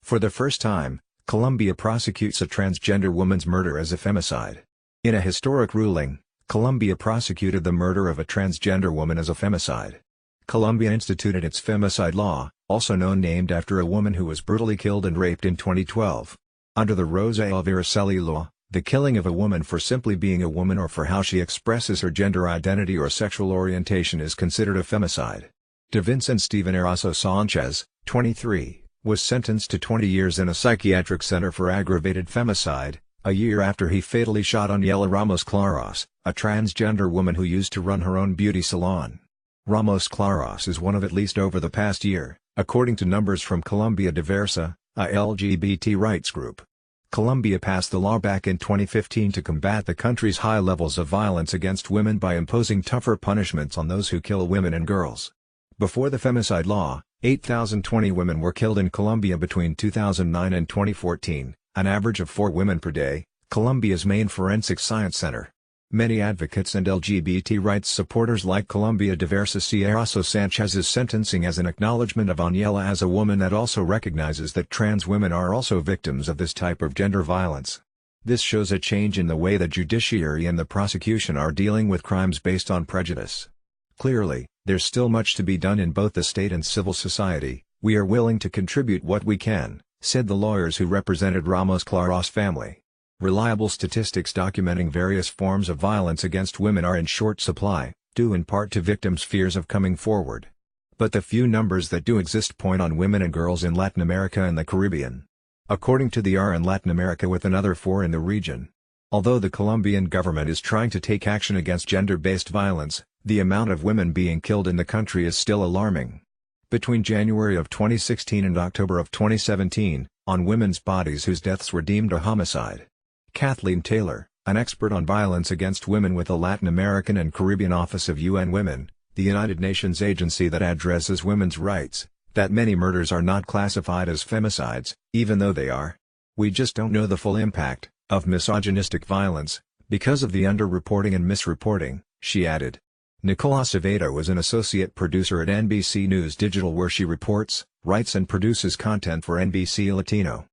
For the first time, Colombia prosecutes a transgender woman's murder as a femicide. In a historic ruling, Colombia prosecuted the murder of a transgender woman as a femicide. Colombia instituted its femicide law, also named after a woman who was brutally killed and raped in 2012. Under the Rosa Alvarez law, the killing of a woman for simply being a woman or for how she expresses her gender identity or sexual orientation is considered a femicide. Davinson Steven Eraso Sanchez, 23, was sentenced to 20 years in a psychiatric center for aggravated femicide, a year after he fatally shot Aniela Ramos Claros, a transgender woman who used to run her own beauty salon. Ramos Claros is one of at least over the past year, according to numbers from Colombia Diversa, a LGBT rights group. Colombia passed the law back in 2015 to combat the country's high levels of violence against women by imposing tougher punishments on those who kill women and girls. Before the femicide law, 8,020 women were killed in Colombia between 2009 and 2014, an average of 4 women per day, Colombia's main forensic science center. Many advocates and LGBT rights supporters like Colombia Diversa see Eraso Sanchez's sentencing as an acknowledgement of Aniela as a woman that also recognizes that trans women are also victims of this type of gender violence. This shows a change in the way the judiciary and the prosecution are dealing with crimes based on prejudice. Clearly, there's still much to be done in both the state and civil society. We are willing to contribute what we can, said the lawyers who represented Ramos Claros' family. Reliable statistics documenting various forms of violence against women are in short supply, due in part to victims' fears of coming forward. But the few numbers that do exist point on women and girls in Latin America and the Caribbean. According to the R in Latin America with another 4 in the region. Although the Colombian government is trying to take action against gender-based violence, the amount of women being killed in the country is still alarming. Between January of 2016 and October of 2017, on women's bodies whose deaths were deemed a homicide. Kathleen Taylor, an expert on violence against women with the Latin American and Caribbean Office of UN Women, the United Nations agency that addresses women's rights, that many murders are not classified as femicides, even though they are. We just don't know the full impact of misogynistic violence, because of the underreporting and misreporting, she added. Nicole Acevedo is an associate producer at NBC News Digital where she reports, writes and produces content for NBC Latino.